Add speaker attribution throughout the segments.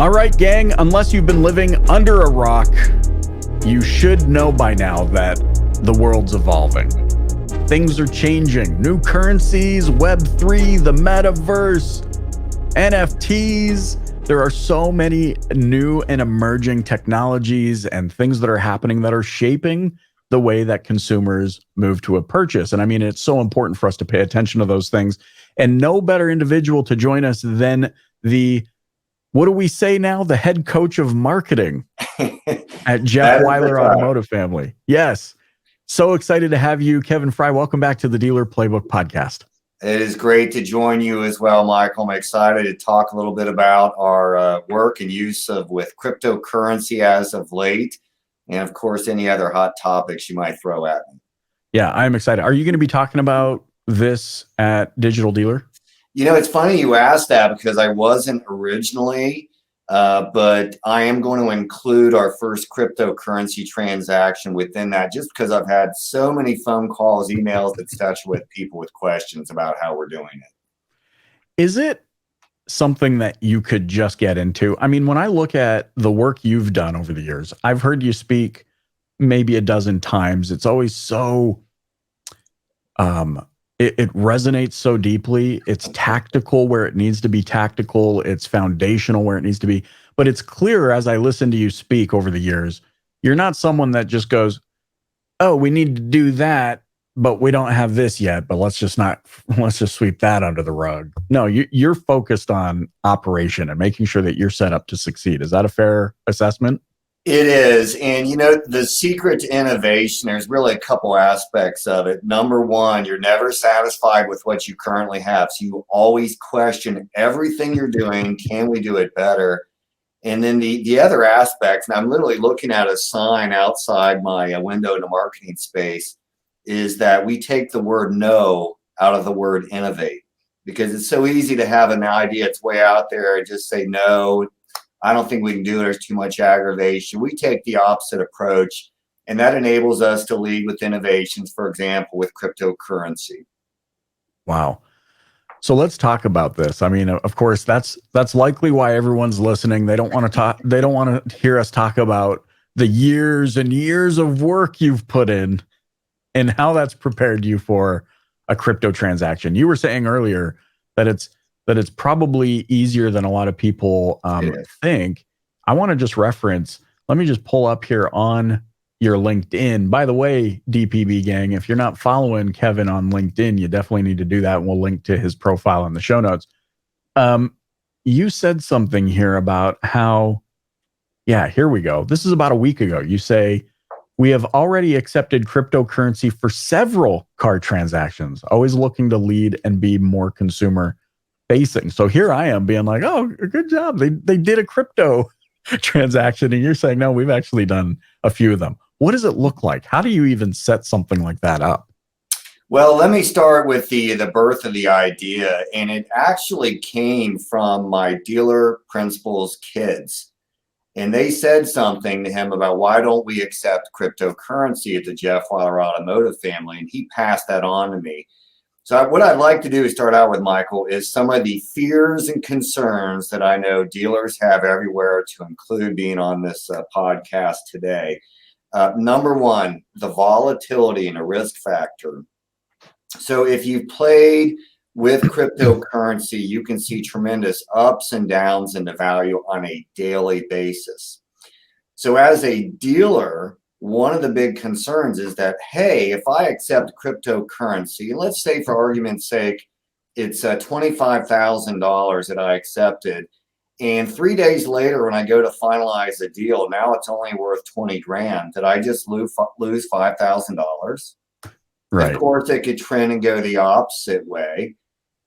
Speaker 1: All right, gang, unless you've been living under a rock, you should know by now that the world's evolving. Things are changing. New currencies, Web3, the metaverse, NFTs. There are so many new and emerging technologies and things that are happening that are shaping the way that consumers move to a purchase. And I mean, it's so important for us to pay attention to those things. And no better individual to join us than what do we say now? The head coach of marketing at Jeff Wyler Automotive Family. Yes. So excited to have you, Kevin Frye. Welcome back to the Dealer Playbook podcast.
Speaker 2: It is great to join you as well, Michael. I'm excited to talk a little bit about our work and use with cryptocurrency as of late. And of course, any other hot topics you might throw at me.
Speaker 1: Yeah, I'm excited. Are you going to be talking about this at Digital Dealer?
Speaker 2: You know, it's funny you asked that because I wasn't originally, but I am going to include our first cryptocurrency transaction within that just because I've had so many phone calls, emails, etc. with people with questions about how we're doing it.
Speaker 1: Is it something that you could just get into? I mean, when I look at the work you've done over the years, I've heard you speak maybe a dozen times. It's always so... It resonates so deeply. It's tactical where it needs to be tactical. It's foundational where it needs to be. But it's clear as I listen to you speak over the years, you're not someone that just goes, oh, we need to do that, but we don't have this yet. But let's just sweep that under the rug. No, you're focused on operation and making sure that you're set up to succeed. Is that a fair assessment?
Speaker 2: It is. And, you know, the secret to innovation, there's really a couple aspects of it. Number one, you're never satisfied with what you currently have. So you always question everything you're doing. Can we do it better? And then the other aspects, and I'm literally looking at a sign outside my window in the marketing space, is that we take the word no out of the word innovate, because it's so easy to have an idea. It's way out there and just say no. I don't think we can do it. There's too much aggravation. We take the opposite approach, and that enables us to lead with innovations, for example, with cryptocurrency.
Speaker 1: Wow. So let's talk about this. I mean, of course, that's likely why everyone's listening. They don't want to talk. They don't want to hear us talk about the years and years of work you've put in and how that's prepared you for a crypto transaction. You were saying earlier that it's probably easier than a lot of people think. I want to just reference, let me just pull up here on your LinkedIn. By the way, DPB gang, if you're not following Kevin on LinkedIn, you definitely need to do that. And we'll link to his profile in the show notes. You said something here about how, here we go. This is about a week ago. You say, we have already accepted cryptocurrency for several car transactions, always looking to lead and be more consumer facing. So here I am being like, oh, good job. They did a crypto transaction. And you're saying, no, we've actually done a few of them. What does it look like? How do you even set something like that up?
Speaker 2: Well, let me start with the birth of the idea. And it actually came from my dealer principal's kids. And they said something to him about why don't we accept cryptocurrency at the Jeff Wyler Automotive Family? And he passed that on to me. So what I'd like to do is start out with, Michael, is some of the fears and concerns that I know dealers have everywhere, to include being on this podcast today. Number one, the volatility and the risk factor. So if you've played with cryptocurrency, you can see tremendous ups and downs in the value on a daily basis. So as a dealer, one of the big concerns is that, hey, if I accept cryptocurrency, and let's say for argument's sake, it's $25,000 that I accepted, and 3 days later when I go to finalize the deal, now it's only worth 20 grand. Did I just lose $5,000?
Speaker 1: Right.
Speaker 2: Of course, it could trend and go the opposite way.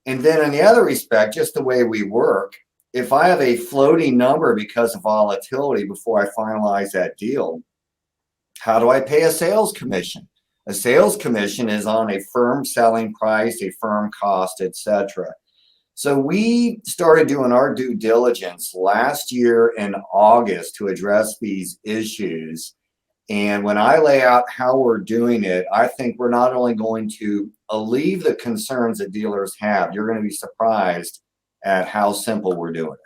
Speaker 2: And then in the other respect, just the way we work, if I have a floating number because of volatility before I finalize that deal, how do I pay a sales commission? A sales commission is on a firm selling price, a firm cost, etc. So we started doing our due diligence last year in August to address these issues. And when I lay out how we're doing it, I think we're not only going to alleviate the concerns that dealers have, you're going to be surprised at how simple we're doing it.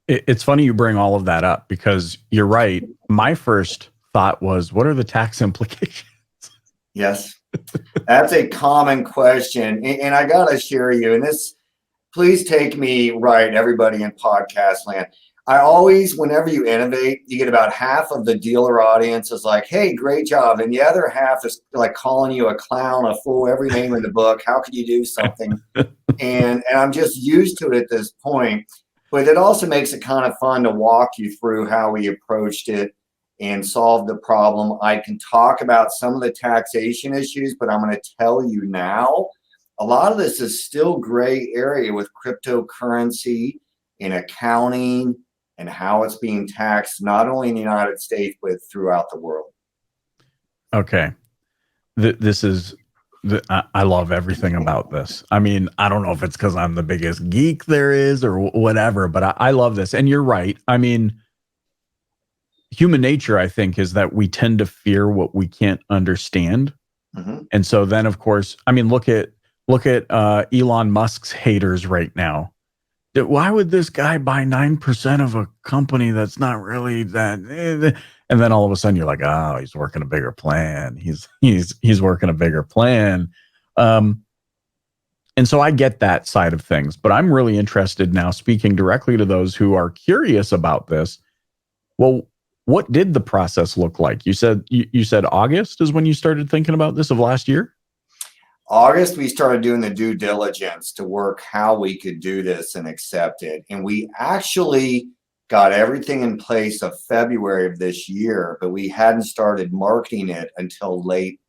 Speaker 1: It's funny you bring all of that up because you're right. My first thought was, what are the tax implications?
Speaker 2: Yes, that's a common question. And I got to share you, and this, please take me right, everybody in podcast land. I always, whenever you innovate, you get about half of the dealer audience is like, hey, great job. And the other half is like calling you a clown, a fool, every name in the book. How could you do something? And I'm just used to it at this point. But it also makes it kind of fun to walk you through how we approached it and solved the problem. I can talk about some of the taxation issues, but I'm going to tell you now, a lot of this is still gray area with cryptocurrency in accounting and how it's being taxed, not only in the United States, but throughout the world.
Speaker 1: Okay. This is, I love everything about this. I mean, I don't know if it's because I'm the biggest geek there is or whatever, but I love this. And you're right. I mean, human nature, I think, is that we tend to fear what we can't understand.
Speaker 2: Mm-hmm.
Speaker 1: And so then, of course, I mean, look at Elon Musk's haters right now. Why would this guy buy 9% of a company that's not really that? And then all of a sudden you're like, oh, he's working a bigger plan. He's working a bigger plan. And so I get that side of things, but I'm really interested now, speaking directly to those who are curious about this. Well, what did the process look like? You said August is when you started thinking about this of last year?
Speaker 2: August, we started doing the due diligence to work how we could do this and accept it. And we actually got everything in place of February of this year, but we hadn't started marketing it until late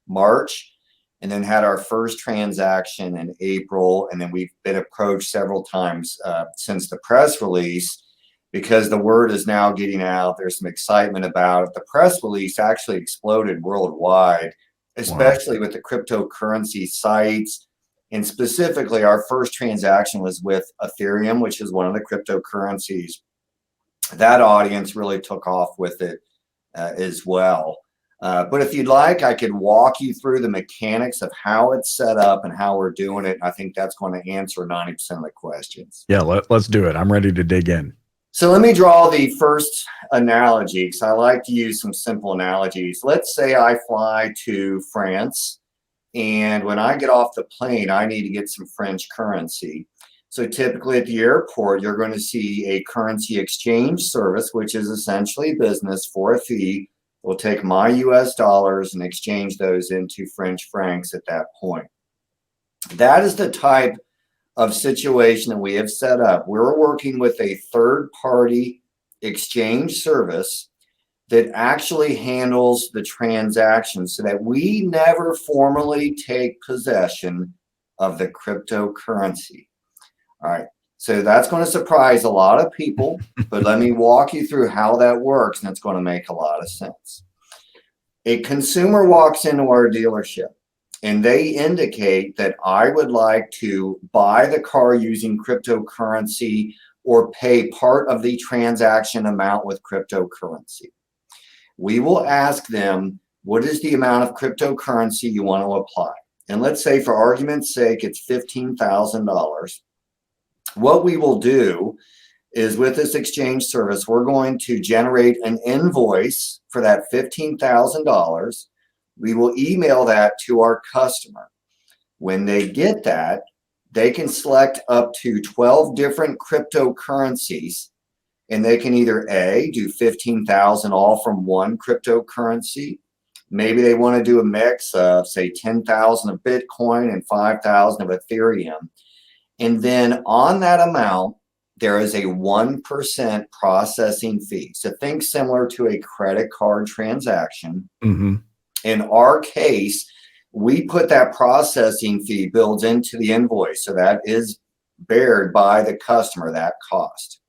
Speaker 2: March, and then had our first transaction in April. And then we've been approached several times since the press release, because the word is now getting out. There's some excitement about it. The press release actually exploded worldwide, especially with the cryptocurrency sites. And specifically, our first transaction was with Ethereum, which is one of the cryptocurrencies. That audience really took off with it as well. But if you'd like, I could walk you through the mechanics of how it's set up and how we're doing it. I think that's going to answer 90% of the questions.
Speaker 1: Yeah, let's do it. I'm ready to dig in.
Speaker 2: So let me draw the first analogy, because I like to use some simple analogies. Let's say I fly to France, and when I get off the plane, I need to get some French currency. So typically at the airport, you're going to see a currency exchange service, which is essentially business for a fee. We'll take my US dollars and exchange those into French francs at that point. That is the type of situation that we have set up. We're working with a third-party exchange service that actually handles the transaction so that we never formally take possession of the cryptocurrency. All right, so that's going to surprise a lot of people, but let me walk you through how that works, and it's going to make a lot of sense. A consumer walks into our dealership, and they indicate that I would like to buy the car using cryptocurrency or pay part of the transaction amount with cryptocurrency. We will ask them, what is the amount of cryptocurrency you want to apply? And let's say, for argument's sake, it's $15,000. What we will do is, with this exchange service, we're going to generate an invoice for that $15,000. We will email that to our customer. When they get that, they can select up to 12 different cryptocurrencies, and they can either A, do 15,000 all from one cryptocurrency. Maybe they want to do a mix of, say, 10,000 of Bitcoin and 5,000 of Ethereum. And then on that amount, there is a 1% processing fee. So think similar to a credit card transaction.
Speaker 1: Mm-hmm.
Speaker 2: In our case, we put that processing fee built into the invoice. So that is bared by the customer, that cost.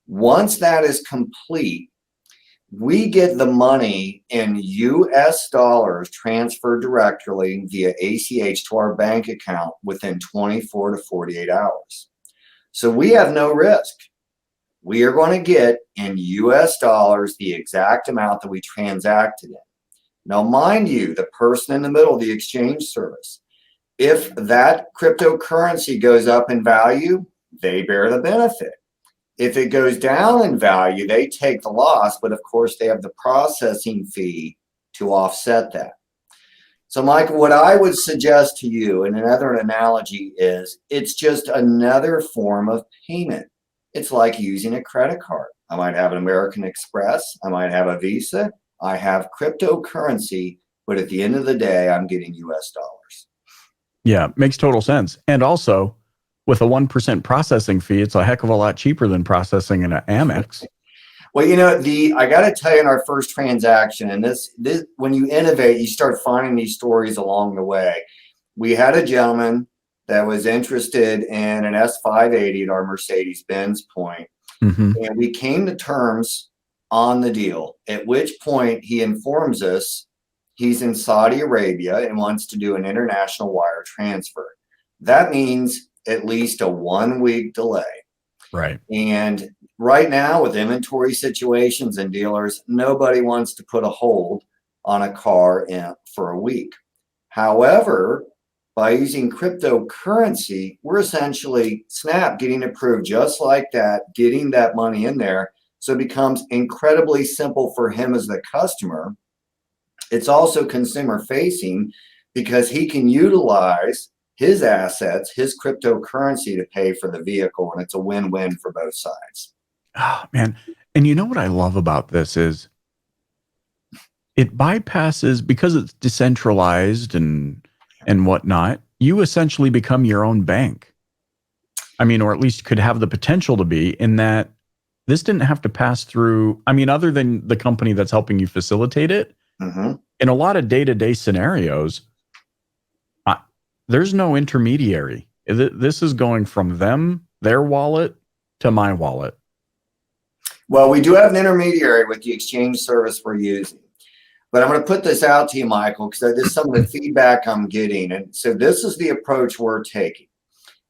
Speaker 2: Once that is complete, we get the money in US dollars transferred directly via ACH to our bank account within 24 to 48 hours. So we have no risk. We are going to get in US dollars the exact amount that we transacted in. Now, mind you, the person in the middle, the exchange service, if that cryptocurrency goes up in value, they bear the benefit. If it goes down in value, they take the loss, but of course they have the processing fee to offset that. So, Michael, what I would suggest to you, and another analogy is, it's just another form of payment. It's like using a credit card. I might have an American Express. I might have a Visa. I have cryptocurrency, but at the end of the day, I'm getting US dollars.
Speaker 1: Yeah, makes total sense. And also, with a 1% processing fee, it's a heck of a lot cheaper than processing in an Amex.
Speaker 2: Well, I got to tell you, in our first transaction, and this, when you innovate, you start finding these stories along the way. We had a gentleman that was interested in an S580 at our Mercedes-Benz point, and we came to terms on the deal, at which point he informs us he's in Saudi Arabia and wants to do an international wire transfer. That means at least a 1-week delay.
Speaker 1: Right.
Speaker 2: And right now, with inventory situations and dealers, nobody wants to put a hold on a car for a week. However, by using cryptocurrency, we're essentially getting approved just like that, getting that money in there. So it becomes incredibly simple for him as the customer. It's also consumer facing because he can utilize his assets, his cryptocurrency to pay for the vehicle. And it's a win-win for both sides.
Speaker 1: Oh, man. And you know what I love about this is it bypasses, because it's decentralized and whatnot, you essentially become your own bank. I mean, or at least could have the potential to be, in that this didn't have to pass through. I mean, other than the company that's helping you facilitate it, in a lot of day-to-day scenarios, there's no intermediary. This is going from them, their wallet, to my wallet.
Speaker 2: Well, we do have an intermediary with the exchange service we're using. But I'm going to put this out to you, Michael, because this is some of the feedback I'm getting. And so this is the approach we're taking,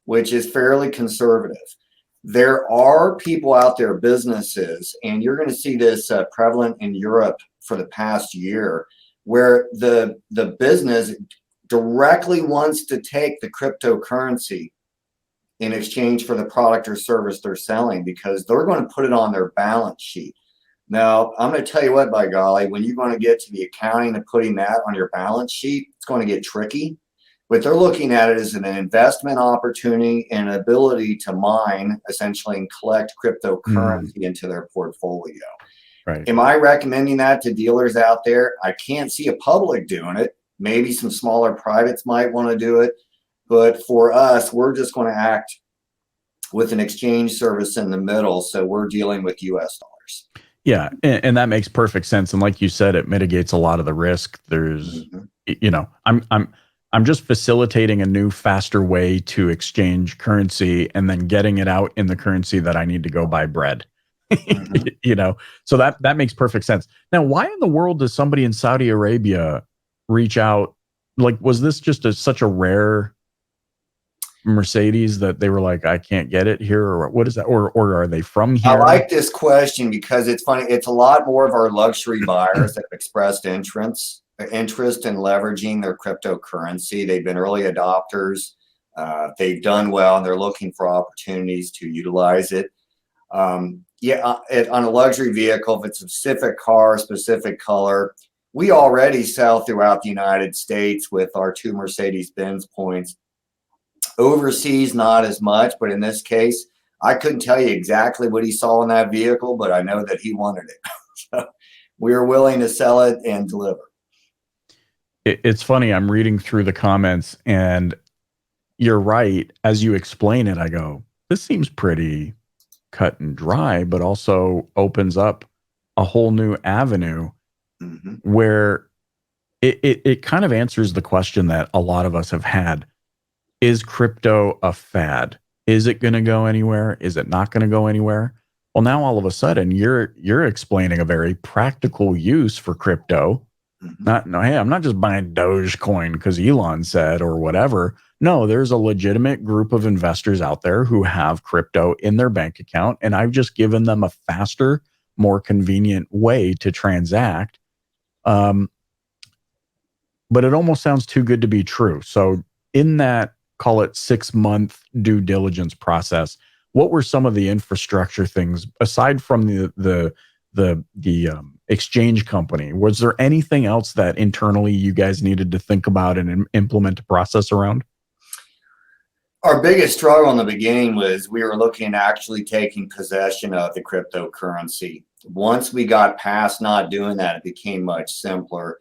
Speaker 2: which is fairly conservative. There are people out there, businesses, and you're going to see this prevalent in Europe for the past year, where the business directly wants to take the cryptocurrency in exchange for the product or service they're selling, because they're going to put it on their balance sheet. Now, I'm going to tell you what, by golly, when you're going to get to the accounting and putting that on your balance sheet, it's going to get tricky. But they're looking at it as an investment opportunity and an ability to mine, essentially, and collect cryptocurrency into their portfolio.
Speaker 1: Right.
Speaker 2: Am I recommending that to dealers out there? I can't see a public doing it. Maybe some smaller privates might want to do it. But for us, we're just going to act with an exchange service in the middle. So we're dealing with US dollars.
Speaker 1: Yeah. And that makes perfect sense. And like you said, it mitigates a lot of the risk. There's, I'm just facilitating a new, faster way to exchange currency and then getting it out in the currency that I need to go buy bread. So that makes perfect sense. Now, why in the world does somebody in Saudi Arabia reach out? Like, was this just such a rare Mercedes that they were like, I can't get it here, or what is that? Or are they from here?
Speaker 2: I like this question because it's funny. It's a lot more of our luxury buyers that have expressed interest in leveraging their cryptocurrency. They've been early adopters. They've done well, and they're looking for opportunities to utilize it. On a luxury vehicle, if it's a specific car, specific color, we already sell throughout the United States with our 2 Mercedes-Benz points. Overseas, not as much, but in this case, I couldn't tell you exactly what he saw in that vehicle, but I know that he wanted it. So we are willing to sell it and deliver.
Speaker 1: It's funny. I'm reading through the comments, and you're right. As you explain it, I go, this seems pretty cut and dry, but also opens up a whole new avenue where it kind of answers the question that a lot of us have had. Is crypto a fad? Is it going to go anywhere? Is it not going to go anywhere? Well, now all of a sudden you're explaining a very practical use for crypto. Hey, I'm not just buying Dogecoin because Elon said or whatever. No, there's a legitimate group of investors out there who have crypto in their bank account, and I've just given them a faster, more convenient way to transact. But it almost sounds too good to be true. So in that, call it 6-month due diligence process, what were some of the infrastructure things aside from the exchange company? Was there anything else that internally you guys needed to think about and implement a process around?
Speaker 2: Our biggest struggle in the beginning was we were looking at actually taking possession of the cryptocurrency. Once we got past not doing that, it became much simpler.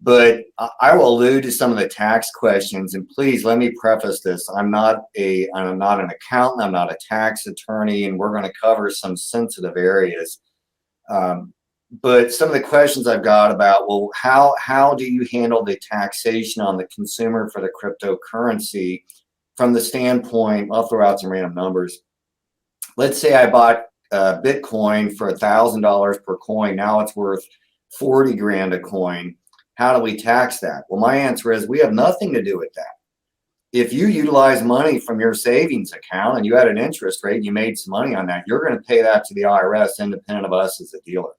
Speaker 2: But I will allude to some of the tax questions, and please let me preface this. I'm not an accountant, I'm not a tax attorney, and we're going to cover some sensitive areas. But some of the questions I've got about, well, how do you handle the taxation on the consumer for the cryptocurrency from the standpoint, I'll throw out some random numbers. Let's say I bought Bitcoin for $1,000 per coin. Now it's worth 40 grand a coin. How do we tax that? Well, my answer is we have nothing to do with that. If you utilize money from your savings account and you had an interest rate and you made some money on that, you're going to pay that to the IRS independent of us as a dealer.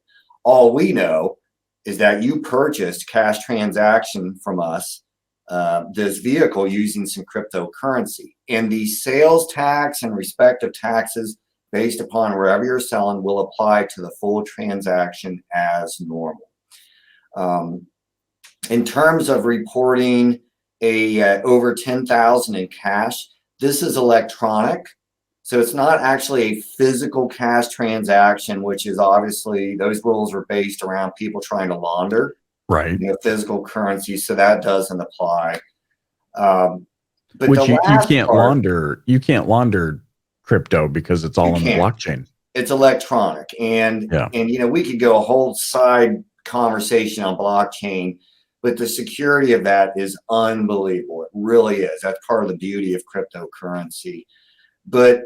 Speaker 2: All we know is that you purchased cash transaction from us, this vehicle using some cryptocurrency, and the sales tax and respective taxes based upon wherever you're selling will apply to the full transaction as normal. In terms of reporting over 10,000 in cash, this is electronic. So it's not actually a physical cash transaction, which is obviously those rules are based around people trying to launder physical currency. So that doesn't apply. But
Speaker 1: which you can't launder. You can't launder crypto because it's all on the blockchain.
Speaker 2: It's electronic, and we could go a whole side conversation on blockchain, but the security of that is unbelievable. It really is. That's part of the beauty of cryptocurrency. But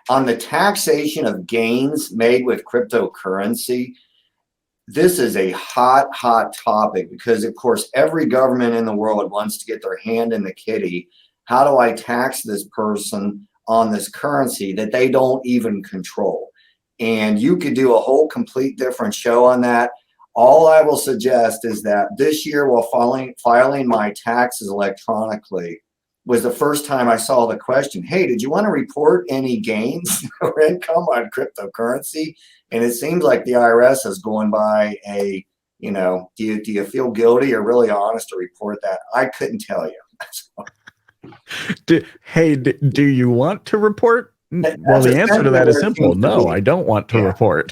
Speaker 2: on the taxation of gains made with cryptocurrency, this is a hot topic because, of course, every government in the world wants to get their hand in the kitty. How do I tax this person on this currency that they don't even control? And you could do a whole complete different show on that. All I will suggest is that this year, while filing my taxes electronically, was the first time I saw the question, hey, did you want to report any gains or income on cryptocurrency? And it seems like the IRS is going by do you feel guilty or really honest to report that? I couldn't tell you.
Speaker 1: Do you want to report? Well, the answer to that is simple. No, I don't want to report.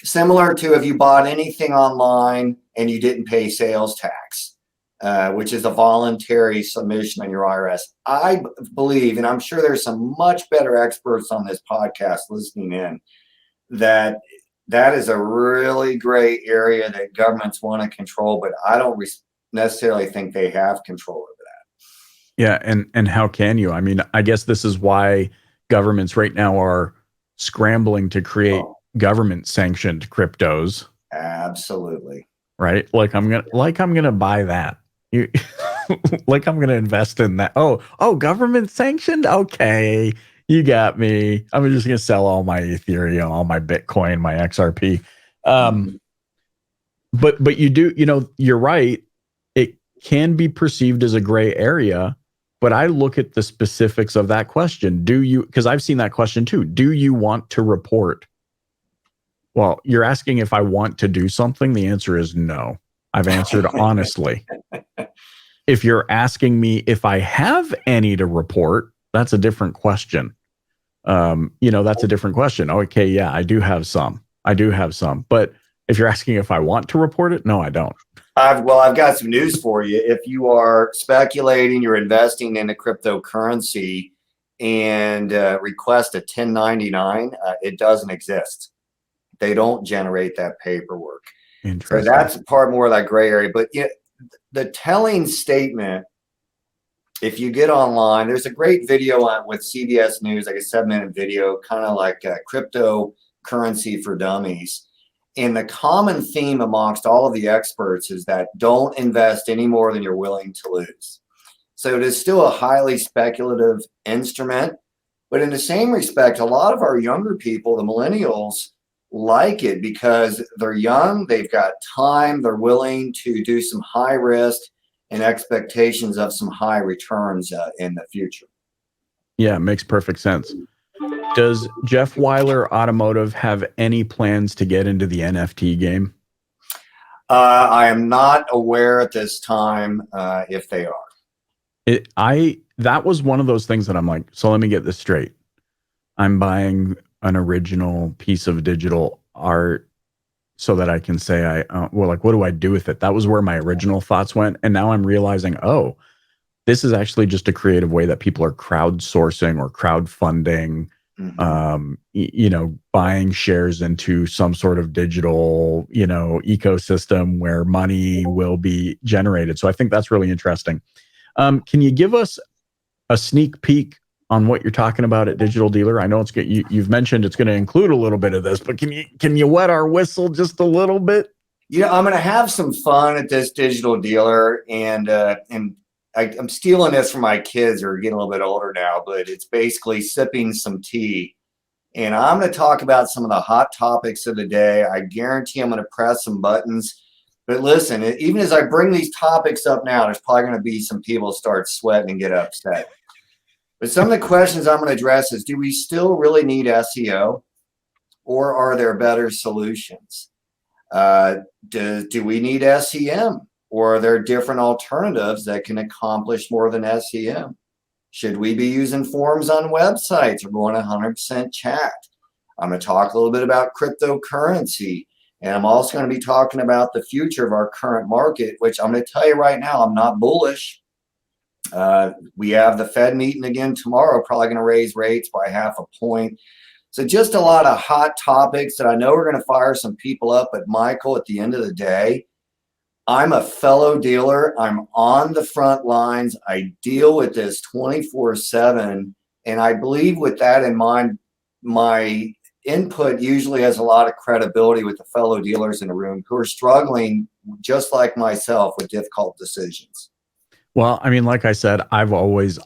Speaker 2: Similar to if you bought anything online and you didn't pay sales tax, which is a voluntary submission on your IRS. I believe, and I'm sure there's some much better experts on this podcast listening in, that is a really gray area that governments want to control, but I don't necessarily think they have control over that.
Speaker 1: Yeah, and how can you? I mean, I guess this is why governments right now are scrambling to create government sanctioned cryptos.
Speaker 2: Absolutely.
Speaker 1: Right? Like I'm gonna buy that. Like I'm gonna invest in that. Oh, government sanctioned? Okay. You got me. I'm just gonna sell all my Ethereum, all my Bitcoin, my XRP. But you do, you're right. It can be perceived as a gray area, but I look at the specifics of that question. Because I've seen that question too. Do you want to report? Well, you're asking if I want to do something. The answer is no. I've answered honestly. If you're asking me if I have any to report, that's a different question. That's a different question. Okay, yeah, I do have some. But if you're asking if I want to report it, no, I don't.
Speaker 2: I've got some news for you. If you are speculating, you're investing in a cryptocurrency and request a 1099, it doesn't exist. They don't generate that paperwork. So that's part more of that gray area. But the telling statement, if you get online, there's a great video with CBS News, like a 7-minute video, kind of like cryptocurrency for dummies. And the common theme amongst all of the experts is that don't invest any more than you're willing to lose. So it is still a highly speculative instrument. But in the same respect, a lot of our younger people, the millennials, like it because they're young, they've got time, they're willing to do some high risk and expectations of some high returns in the future.
Speaker 1: Yeah, it makes perfect sense. Does Jeff Wyler Automotive have any plans to get into the NFT game?
Speaker 2: I am not aware at this time if they are.
Speaker 1: That was one of those things that I'm like, so let me get this straight. I'm buying an original piece of digital art so that I can say, well, like, what do I do with it? That was where my original thoughts went. And now I'm realizing, oh, this is actually just a creative way that people are crowdsourcing or crowdfunding, buying shares into some sort of digital, ecosystem where money will be generated. So I think that's really interesting. Can you give us a sneak peek on what you're talking about at Digital Dealer? I know it's good. You've mentioned it's going to include a little bit of this, but can you wet our whistle just a little bit?
Speaker 2: I'm going to have some fun at this Digital Dealer, and I'm stealing this from my kids who are getting a little bit older now, but it's basically sipping some tea. And I'm going to talk about some of the hot topics of the day. I guarantee I'm going to press some buttons. But listen, even as I bring these topics up now, there's probably going to be some people start sweating and get upset. But some of the questions I'm going to address is, do we still really need SEO, or are there better solutions? Do we need SEM, or are there different alternatives that can accomplish more than SEM? Should we be using forums on websites or going 100% chat? I'm going to talk a little bit about cryptocurrency. And I'm also going to be talking about the future of our current market, which I'm going to tell you right now, I'm not bullish. We have the Fed meeting again tomorrow, probably going to raise rates by 0.5 point. So just a lot of hot topics that I know we're going to fire some people up. But Michael, at the end of the day, I'm a fellow dealer. I'm on the front lines. I deal with this 24/7. And I believe with that in mind, my input usually has a lot of credibility with the fellow dealers in the room who are struggling just like myself with difficult decisions.
Speaker 1: Well, I mean, like I said, I've always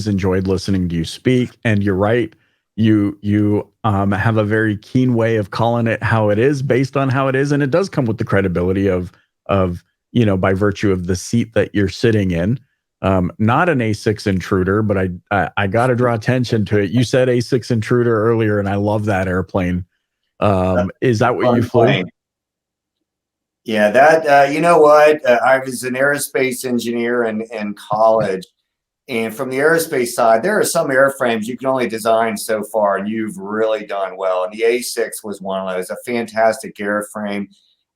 Speaker 1: enjoyed listening to you speak, and you're right. You have a very keen way of calling it how it is, based on how it is, and it does come with the credibility of by virtue of the seat that you're sitting in. Not an A6 intruder, but I got to draw attention to it. You said A6 intruder earlier, and I love that airplane. Is that what you flew?
Speaker 2: Plane. Yeah, that you know what? I was an aerospace engineer in college, and from the aerospace side, there are some airframes you can only design so far, and you've really done well. And the A6 was one of those, a fantastic airframe.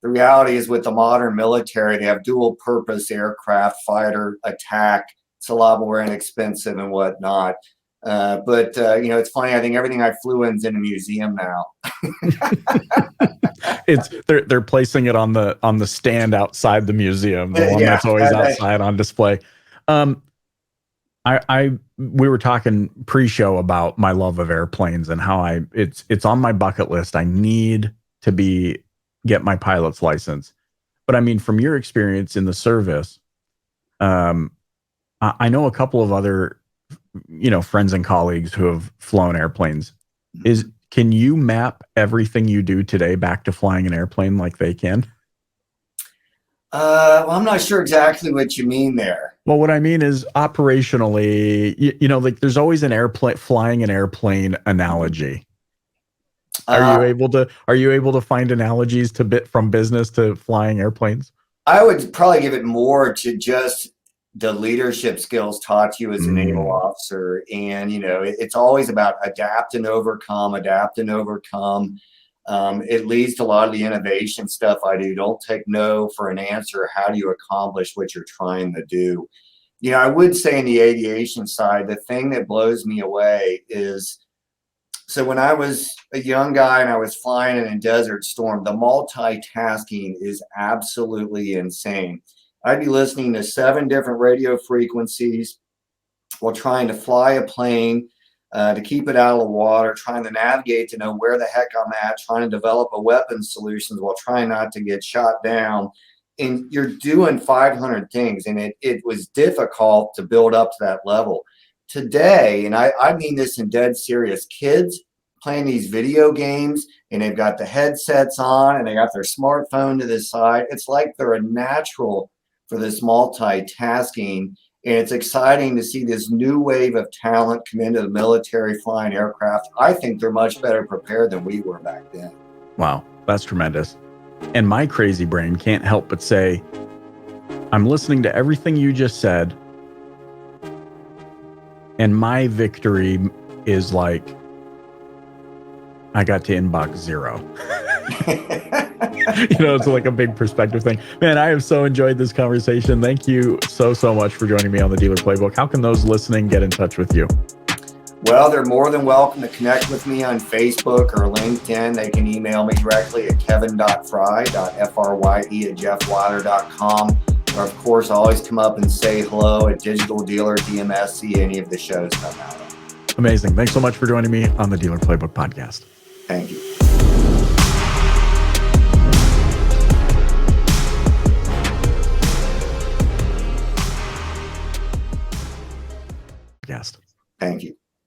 Speaker 2: The reality is, with the modern military, they have dual purpose aircraft, fighter, attack. It's a lot more inexpensive and whatnot. But it's funny. I think everything I flew in is in a museum now.
Speaker 1: They're placing it on the stand outside the museum, the one that's always outside on display. We were talking pre-show about my love of airplanes and how it's on my bucket list. I need to get my pilot's license. But I mean, from your experience in the service, I know a couple of other, friends and colleagues who have flown airplanes. Can you map everything you do today back to flying an airplane like they can?
Speaker 2: Well, I'm not sure exactly what you mean there.
Speaker 1: Well, what I mean is operationally, like there's always flying an airplane analogy. Are you able to find analogies from business to flying airplanes?
Speaker 2: I would probably give it more to just the leadership skills taught you as a naval officer. And, it's always about adapt and overcome. It leads to a lot of the innovation stuff I do. Don't take no for an answer. How do you accomplish what you're trying to do? I would say in the aviation side, the thing that blows me away is, so when I was a young guy and I was flying in a Desert Storm, the multitasking is absolutely insane. I'd be listening to 7 different radio frequencies while trying to fly a plane, to keep it out of the water, trying to navigate to know where the heck I'm at, trying to develop a weapon solutions while trying not to get shot down. And you're doing 500 things, and it was difficult to build up to that level. Today, and I mean this in dead serious, kids playing these video games, and they've got the headsets on, and they got their smartphone to the side. It's like they're a natural for this multitasking. And it's exciting to see this new wave of talent come into the military flying aircraft. I think they're much better prepared than we were back then.
Speaker 1: Wow, that's tremendous. And my crazy brain can't help but say, I'm listening to everything you just said, and my victory is like, I got to inbox 0. It's like a big perspective thing. Man, I have so enjoyed this conversation. Thank you so much for joining me on the Dealer Playbook. How can those listening get in touch with you?
Speaker 2: Well, they're more than welcome to connect with me on Facebook or LinkedIn. They can email me directly at kevin.frye@jeffwyler.com. Or, of course, always come up and say hello at Digital Dealer, DMSC, any of the shows come out of.
Speaker 1: Amazing. Thanks so much for joining me on the Dealer Playbook podcast.
Speaker 2: Thank you.
Speaker 1: Podcast.
Speaker 2: Thank you.